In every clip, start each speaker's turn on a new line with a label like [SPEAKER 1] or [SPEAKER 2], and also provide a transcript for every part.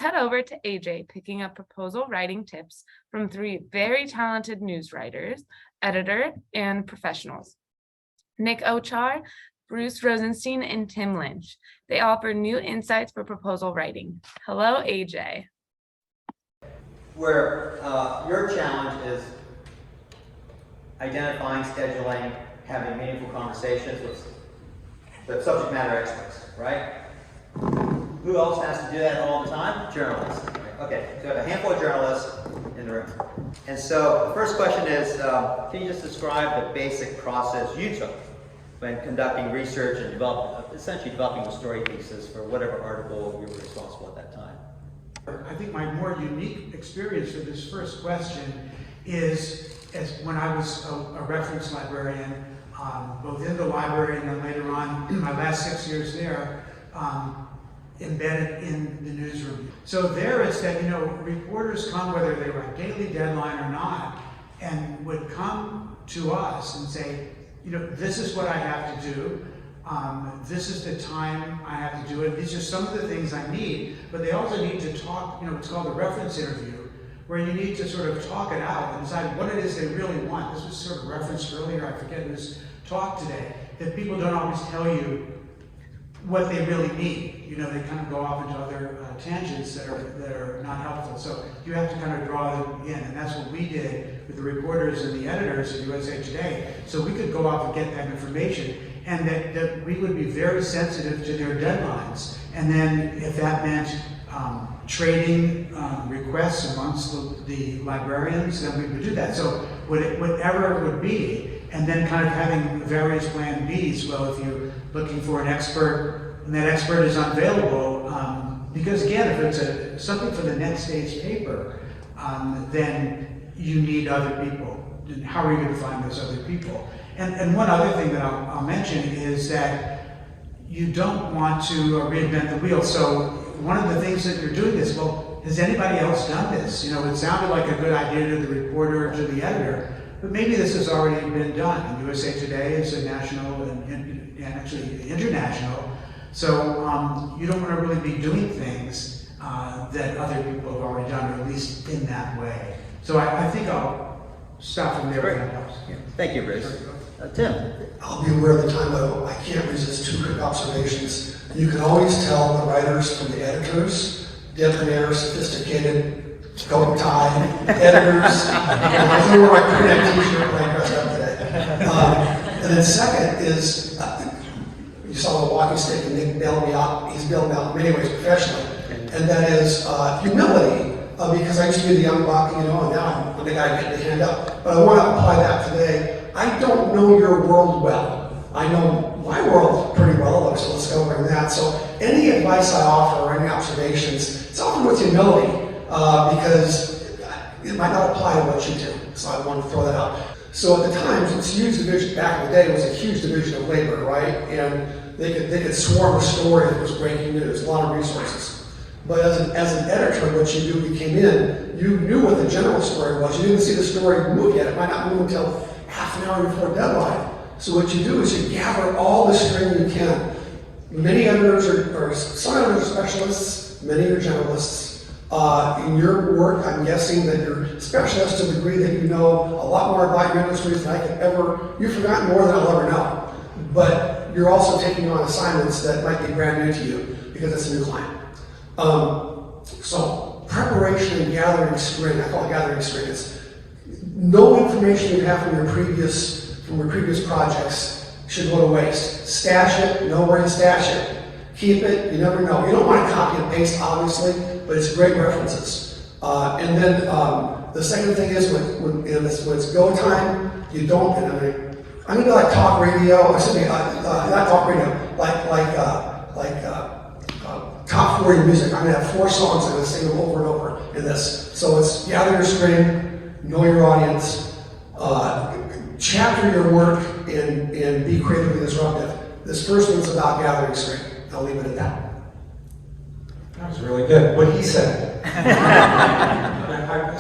[SPEAKER 1] Head over to AJ, picking up proposal writing tips from 3 very talented news writers, editor, and professionals. Nick Owchar, Bruce Rosenstein, and Tim Lynch. They offer new insights for proposal writing. Hello, AJ.
[SPEAKER 2] Where your challenge is identifying, scheduling, having meaningful conversations with the subject matter experts, right? Who else has to do that all the time? Journalists. Okay, so we have a handful of journalists in the room. And so the first question is, can you just describe the basic process you took when conducting research and essentially developing the story thesis for whatever article you were responsible at that time?
[SPEAKER 3] I think my more unique experience for this first question is as when I was a reference librarian, both in the library and then later on, in my last 6 years there, embedded in the newsroom. So there is that, reporters come, whether they were a daily deadline or not, and would come to us and say, this is what I have to do. This is the time I have to do it. These are some of the things I need, but they also need to talk, it's called a reference interview, where you need to sort of talk it out and decide what it is they really want. This was sort of referenced earlier, I forget whose talk today, that people don't always tell you what they really need. They kind of go off into other tangents that are not helpful. So you have to kind of draw them in, and that's what we did with the reporters and the editors of USA Today. So we could go off and get that information, and that we would be very sensitive to their deadlines. And then if that meant trading requests amongst the librarians, then we would do that. So whatever it would be, and then kind of having various plan Bs. Well, if you're looking for an expert, and that expert is unavailable, because again, if it's something for the next day's paper, then you need other people. And how are you going to find those other people? And one other thing that I'll mention is that you don't want to reinvent the wheel. So one of the things that you're doing is, well, has anybody else done this? It sounded like a good idea to the reporter or to the editor, but maybe this has already been done. And USA Today is a national and actually international. So you don't want to really be doing things that other people have already done, or at least in that way. So I think I'll stop from there.
[SPEAKER 2] Yeah. Thank you, Bruce. Tim?
[SPEAKER 4] I'll be aware of the time, though. I can't resist 2 quick observations. You can always tell the writers from the editors, debonair, sophisticated, coat and tie editors. I know where I put that t-shirt when I dressed up today. And then second is, you saw the walking stick, and Nick bailed me out. He's bailed me out in many ways professionally. And that is humility, because I used to be the young buck, and now I'm the guy getting the hand up. But I want to apply that today. I don't know your world well. I know my world pretty well, so let's go over that. So any advice I offer or any observations, it's often with humility, because it might not apply to what you do. So I want to throw that out. So at the Times, it's a huge division. Back in the day, it was a huge division of labor, right? And they could swarm a story if it was breaking news, a lot of resources. But as an editor, what you do, you came in, you knew what the general story was. You didn't see the story move yet. It might not move until half an hour before deadline. So what you do is you gather all the string you can. Many editors or some editors are specialists, many are generalists. In your work, I'm guessing that you're specialists to the degree that you know a lot more about your industries than I could ever. You've forgotten more than I'll ever know. But you're also taking on assignments that might be brand new to you because it's a new client. So preparation and gathering string, I call it gathering string. It's no information you have from your previous projects should go to waste. Stash it, know where to stash it. Keep it, you never know. You don't want to copy and paste, obviously, but it's great references. And then the second thing is when it's go time, you don't. I'm gonna do like talk radio. Excuse me, not talk radio. Like top 40 music. I'm gonna have 4 songs. I'm gonna sing them over and over in this. So it's gather your string, know your audience, chapter your work, and be creatively disruptive. This first one's about gathering string. I'll leave it at that.
[SPEAKER 5] That was really good. What he said.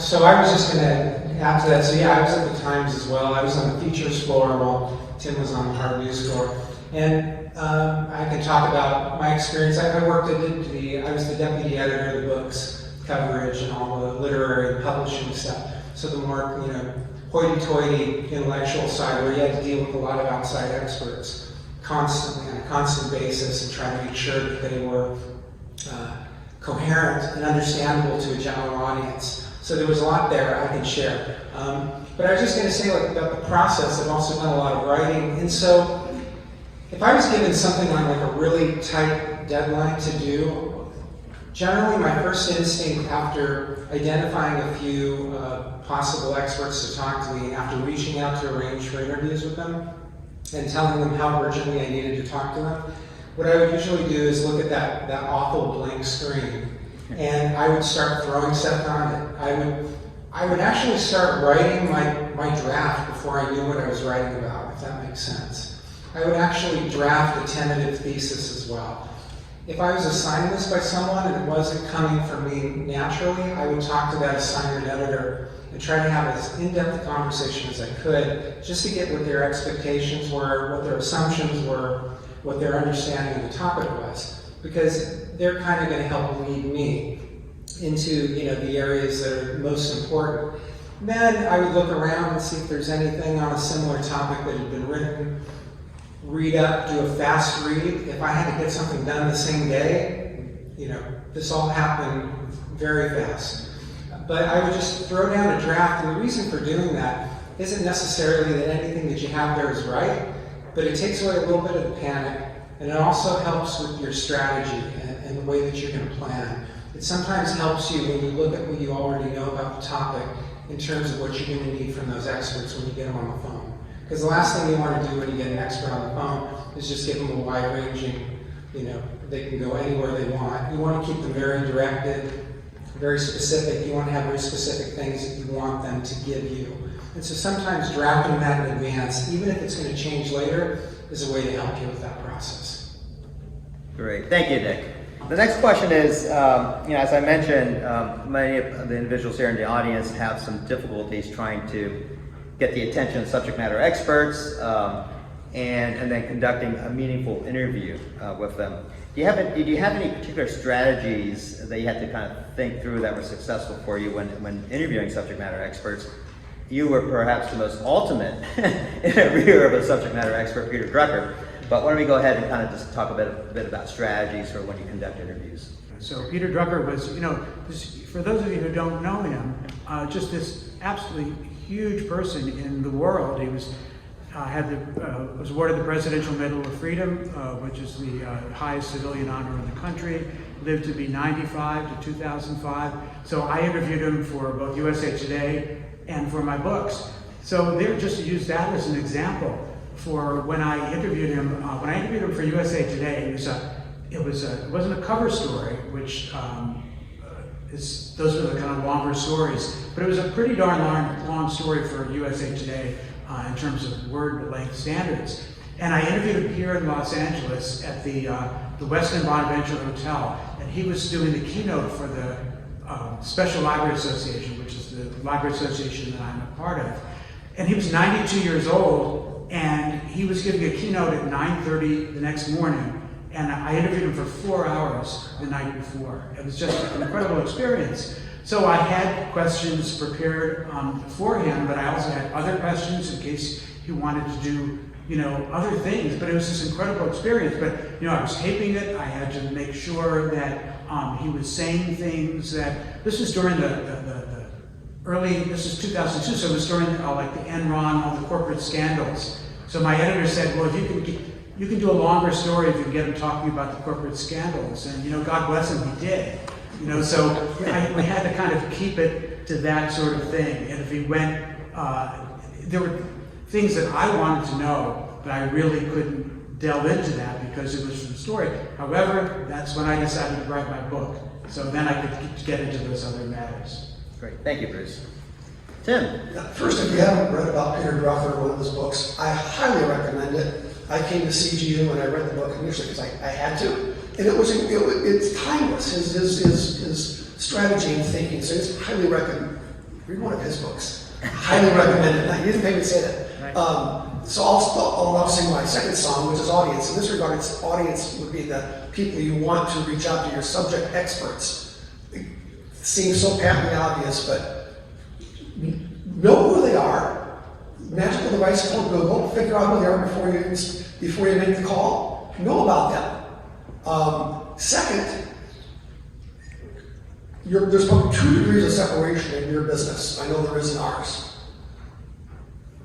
[SPEAKER 5] So I was just going to add to that. So yeah, I was at the Times as well. I was on the features floor while Tim was on the hard news floor. And I can talk about my experience. I was the deputy editor of the books, coverage, and all the literary and publishing stuff. So the more, hoity-toity intellectual side, where you had to deal with a lot of outside experts constantly, on a constant basis, and try to make sure that they were coherent and understandable to a general audience. So there was a lot there I can share. But I was just going to say about the process. I've also done a lot of writing, and so if I was given something on a really tight deadline to do, generally my first instinct after identifying a few possible experts to talk to me, after reaching out to arrange for interviews with them and telling them how urgently I needed to talk to them, what I would usually do is look at that awful blank screen, and I would start throwing stuff on it. I would actually start writing my draft before I knew what I was writing about, if that makes sense. I would actually draft a tentative thesis as well. If I was assigned this by someone and it wasn't coming from me naturally, I would talk to that assigned editor and try to have as in-depth a conversation as I could, just to get what their expectations were, what their assumptions were, what their understanding of the topic was, because they're kind of going to help lead me into the areas that are most important. Then I would look around and see if there's anything on a similar topic that had been written, read up, do a fast read. If I had to get something done the same day, this all happened very fast. But I would just throw down a draft, and the reason for doing that isn't necessarily that anything that you have there is right, but it takes away a little bit of the panic, and it also helps with your strategy and the way that you're going to plan. It sometimes helps you when you look at what you already know about the topic in terms of what you're going to need from those experts when you get them on the phone. Because the last thing you want to do when you get an expert on the phone is just give them a wide-ranging, they can go anywhere they want. You want to keep them very directed, very specific. You want to have very specific things that you want them to give you. And so sometimes drafting that in advance, even if it's going to change later, is a way to help you with that process.
[SPEAKER 2] Great, thank you, Nick. The next question is, as I mentioned, many of the individuals here in the audience have some difficulties trying to get the attention of subject matter experts and then conducting a meaningful interview with them. Did you have any particular strategies that you had to kind of think through that were successful for you when interviewing subject matter experts? You were perhaps the most ultimate interviewer of a subject matter expert, Peter Drucker. But why don't we go ahead and kind of just talk a bit about strategies for when you conduct interviews.
[SPEAKER 3] So Peter Drucker was, for those of you who don't know him, just this absolutely huge person in the world. He was was awarded the Presidential Medal of Freedom, which is the highest civilian honor in the country. Lived to be 95 to 2005. So I interviewed him for both USA Today and for my books. So there, just to use that as an example, for when I interviewed him for USA Today, it wasn't a cover story, which those are the kind of longer stories, but it was a pretty darn long story for USA Today in terms of word length standards. And I interviewed him here in Los Angeles at the Westin Bonaventure Hotel, and he was doing the keynote for the Special Library Association, which is the library association that I'm a part of. And he was 92 years old, and he was giving a keynote at 9:30 the next morning, and I interviewed him for 4 hours the night before. It was just an incredible experience. So I had questions prepared for him, but I also had other questions in case he wanted to do, other things. But it was this incredible experience. But, I was taping it. I had to make sure that he was saying things that, this was during this is 2002, so it was during like the Enron, all the corporate scandals. So my editor said, well, if you can do a longer story if you can get him talking about the corporate scandals. And God bless him, he did. So we had to kind of keep it to that sort of thing. And if he went, there were things that I wanted to know, but I really couldn't delve into that because it was from the story. However, that's when I decided to write my book. So then I could get into those other matters.
[SPEAKER 2] Great, thank you, Bruce. Tim?
[SPEAKER 4] First, if you haven't read about Peter Drucker, one of his books, I highly recommend it. I came to CGU and I read the book initially because I had to, and it's timeless. His strategy and thinking. So it's highly recommend. Read one of his books. Highly recommend it. He didn't pay me to say that. So I'll now sing my second song, which is audience. In this regard, it's audience would be the people you want to reach out to, your subject experts. It seems so patently obvious, but know who they are. Magical device called Google. Figure out who they are before you make the call. Know about them. Second, there's probably 2 degrees of separation in your business. I know there is in ours.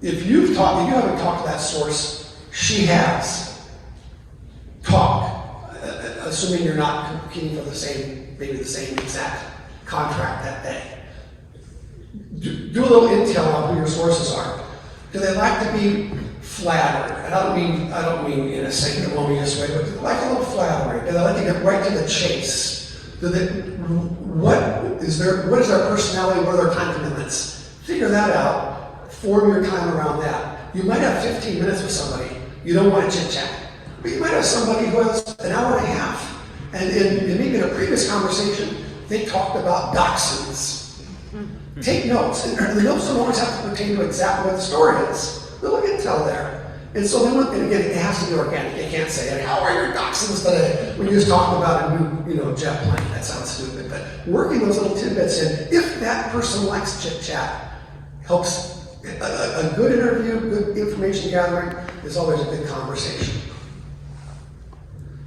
[SPEAKER 4] If you haven't talked to that source, she has. Talk, assuming you're not competing for maybe the same exact contract that day. Do a little intel on who your sources are. Do they like to be flattered? And I don't mean in a sanctimonious way, but do they like a little flattery? Do they like to get right to the chase? What is their personality? What are their time commitments? Figure that out. Form your time around that. You might have 15 minutes with somebody. You don't want to chit chat. But you might have somebody who has an hour and a half. And maybe in a previous conversation, they talked about dachshunds. Take notes. And the notes don't always have to pertain to exactly what the story is. Little intel there. And so then, and again, it has to be organic. You can't say, how are your dachshunds today? When you just talk about a new jet plane, that sounds stupid. But working those little tidbits in, if that person likes chit chat, helps. A good interview, good information gathering is always a good conversation.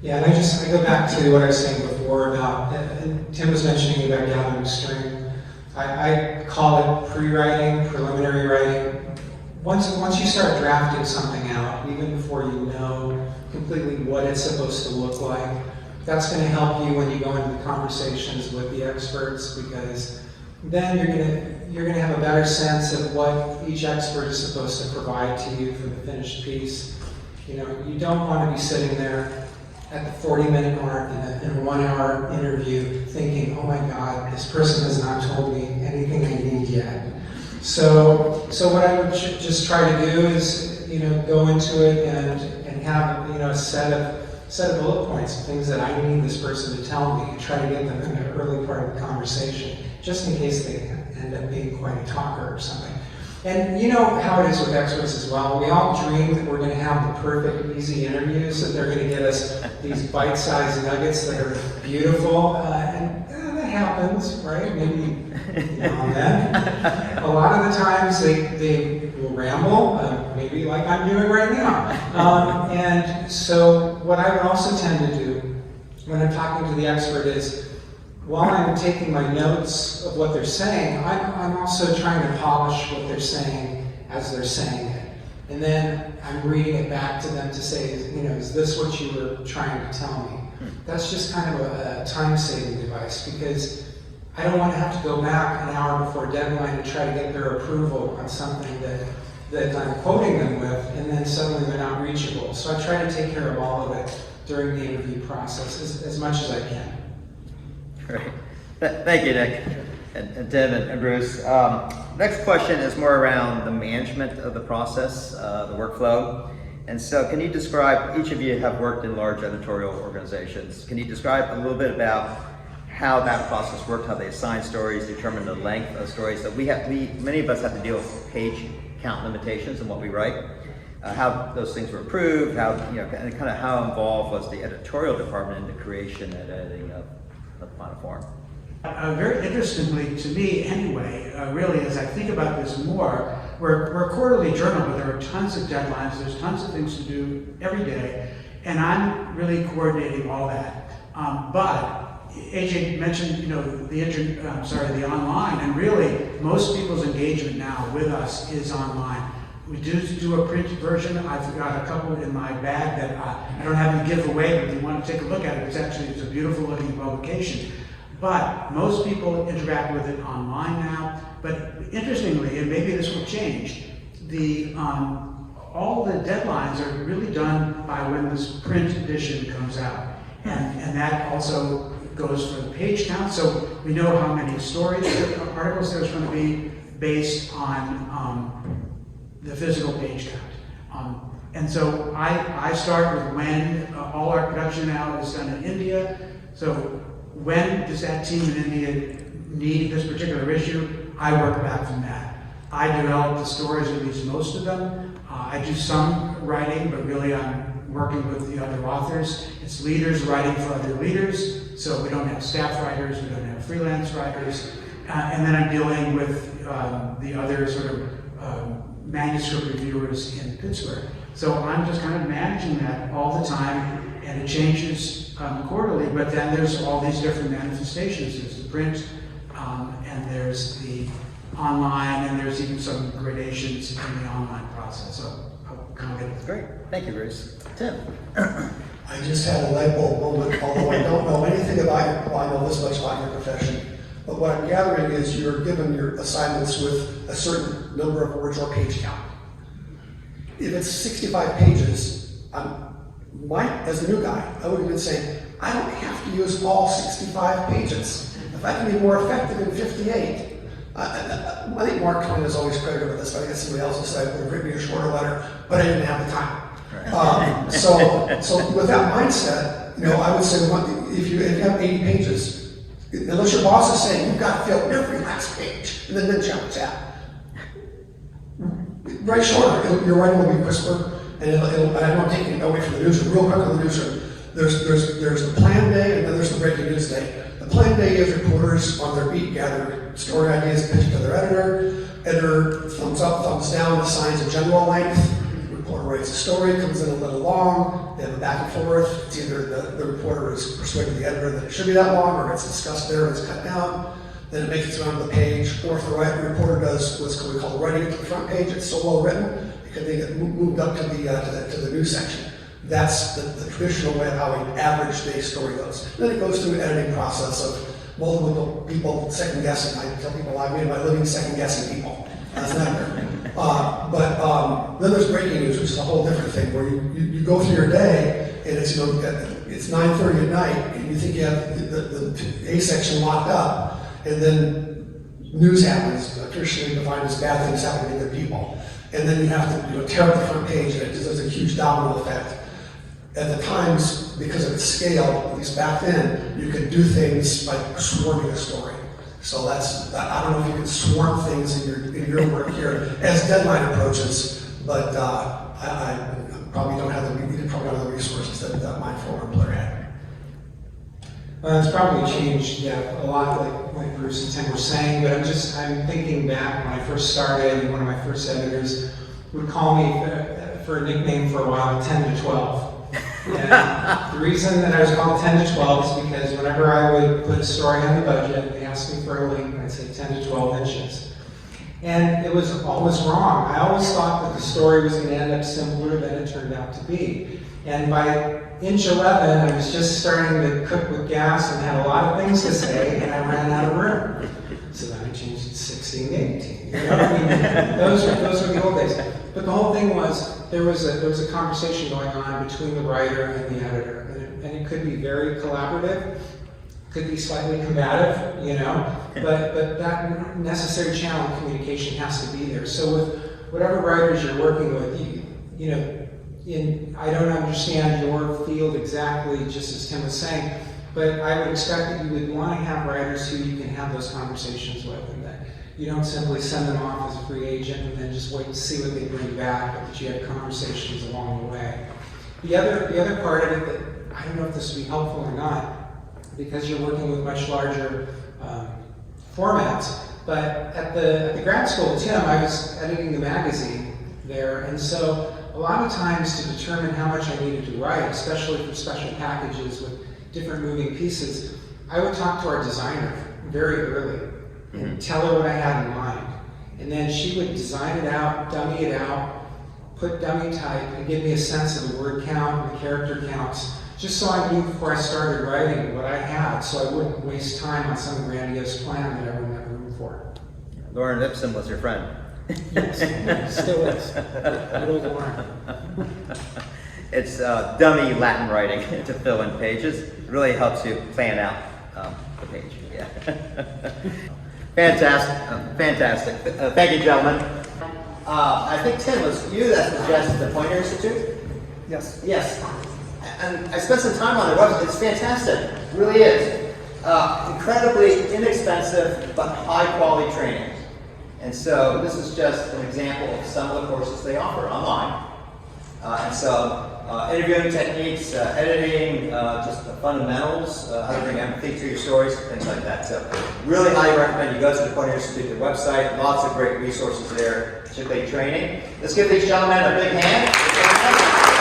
[SPEAKER 5] Yeah, and I go back to what I was saying before about, and Tim was mentioning about gathering string. I call it pre-writing, preliminary writing. Once you start drafting something out, even before you know completely what it's supposed to look like, that's going to help you when you go into the conversations with the experts, because then you're going to have a better sense of what each expert is supposed to provide to you for the finished piece. You don't want to be sitting there at the 40-minute mark in a 1-hour interview thinking, oh my God, this person has not told me anything I need yet. So what I would just try to do is, go into it and have, a set of bullet points, things that I need this person to tell me, and try to get them in the early part of the conversation, just in case they end up being quite a talker or something. And you know how it is with experts as well. We all dream that we're going to have the perfect, easy interviews, that they're going to get us these bite-sized nuggets that are beautiful, and that happens, right? Maybe now and then. A lot of the times they will ramble, maybe like I'm doing right now. And so what I would also tend to do when I'm talking to the expert is, while I'm taking my notes of what they're saying, I'm also trying to polish what they're saying as they're saying it. And then I'm reading it back to them to say, is this what you were trying to tell me? That's just kind of a time-saving device, because I don't want to have to go back an hour before deadline and try to get their approval on something that I'm quoting them with, and then suddenly they're not reachable. So I try to take care of all of it during the interview process as much as I can.
[SPEAKER 2] Great. Thank you, Nick, and Tim, and Bruce. Next question is more around the management of the process, the workflow. And so can you describe, each of you have worked in large editorial organizations, can you describe a little bit about how that process worked, how they assign stories, determine the length of stories? So many of us have to deal with page count limitations in what we write, how those things were approved, how, and kind of how involved was the editorial department in the creation and editing of the final form?
[SPEAKER 3] Very interestingly, to me anyway, really, as I think about this more, we're a quarterly journal, but there are tons of deadlines, there's tons of things to do every day, and I'm really coordinating all that. But AJ mentioned, the online, and really, most people's engagement now with us is online. We do a print version. I've got a couple in my bag that I don't have to give away, but if you want to take a look at it, it's a beautiful looking publication. But most people interact with it online now. But interestingly, and maybe this will change, all the deadlines are really done by when this print edition comes out. And that also goes for the page count. So we know how many stories, articles there's going to be based on the physical page count. And so I start with when all our production now is done in India. So when does that team in India need this particular issue? I work back from that. I develop the stories, at least most of them. I do some writing, but really I'm working with the other authors. It's leaders writing for other leaders, so we don't have staff writers, we don't have freelance writers. And then I'm dealing with the other sort of manuscript reviewers in Pittsburgh. So I'm just kind of managing that all the time, and it changes quarterly, but then there's all these different manifestations. There's the print, and there's the online, and there's even some gradations in the online process. So I'll kind of get
[SPEAKER 2] Great. Thank you, Bruce. Tim?
[SPEAKER 4] I just had a light bulb moment, although I don't know anything about your, well, I know this much about your profession, but what I'm gathering is you're given your assignments with a certain number of words or page count. If it's 65 pages, as a new guy, I would have been saying, I don't have to use all 65 pages. If I can be more effective in 58, I think Mark Twain is always credited with this, but I guess somebody else will say I would have written me a shorter letter, but I didn't have the time. So with that mindset, I would say if you have 80 pages, unless your boss is saying you've got to fill every last page, and then jump tab. Write shorter. Your writing will be crisper, and I don't want to take it away from the newsroom. Real quick on the newsroom, there's the plan day, and then there's the breaking news day. The plan day is reporters on their beat gather story ideas, pitch to their editor. Editor thumbs up, thumbs down, assigns a general length. Reporter writes a story, comes in a little long. They have a back and forth. It's either the reporter is persuading the editor that it should be that long, or it's discussed there and it's cut down. Then it makes its way onto the page, or if the reporter does what's we call writing it to the front page, it's so well written, it can get moved up to the news section. That's the traditional way of how an average day story goes. And then it goes through an editing process of multiple people second guessing. I tell people I made my living second guessing people as an editor. But then there's breaking news, which is a whole different thing, where you go through your day and it's it's 9:30 at night, and you think you have the A section locked up. And then news happens, traditionally defined as bad things happening to good people. And then you have to tear up the front page, and it just has a huge domino effect. At the Times, because of its scale, at least back then, you could do things by swarming a story. So I don't know if you can swarm things in your work here as deadline approaches, but I probably don't have the resources that my former employer had.
[SPEAKER 5] It's probably changed a lot, like Bruce and Tim were saying, but I'm thinking back when I first started, one of my first editors would call me for a nickname for a while, 10 to 12. And the reason that I was called 10 to 12 is because whenever I would put a story on the budget, they asked me for a link, I'd say 10 to 12 inches. And it was always wrong. I always thought that the story was going to end up simpler than it turned out to be. And by inch 11, I was just starting to cook with gas and had a lot of things to say, and I ran out of room. So then I changed it to 16 to 18. Those were the old days. But the whole thing was there was a conversation going on between the writer and the editor, and it could be very collaborative, could be slightly combative, but that necessary channel of communication has to be there. So with whatever writers you're working with, I don't understand your field exactly, just as Tim was saying, but I would expect that you would want to have writers who you can have those conversations with, and that you don't simply send them off as a free agent and then just wait to see what they bring back, but that you have conversations along the way. The other part of it that I don't know if this would be helpful or not, because you're working with much larger formats, but at the grad school at Tim, I was editing the magazine there, and so a lot of times to determine how much I needed to write, especially for special packages with different moving pieces, I would talk to our designer very early and tell her what I had in mind. And then she would design it out, dummy it out, put dummy type, and give me a sense of the word count and the character counts, just so I knew before I started writing what I had, so I wouldn't waste time on some grandiose plan that I wouldn't have room for.
[SPEAKER 2] Lauren Ipsum was your friend.
[SPEAKER 5] Yes, still is. Good old Lauren.
[SPEAKER 2] It's dummy Latin writing to fill in pages. It really helps you plan out the page. Yeah. Fantastic. Thank you, gentlemen. I think Tim, was you that suggested the Pointer Institute?
[SPEAKER 4] Yes.
[SPEAKER 2] Yes. And I spent some time on their website. It's fantastic. It really is. Incredibly inexpensive but high quality training. And so this is just an example of some of the courses they offer online. Interviewing techniques, editing, just the fundamentals, how to bring empathy to your stories, things like that. So really highly recommend you go to the Cornell Institute website. Lots of great resources there, particularly training. Let's give these gentlemen a big hand.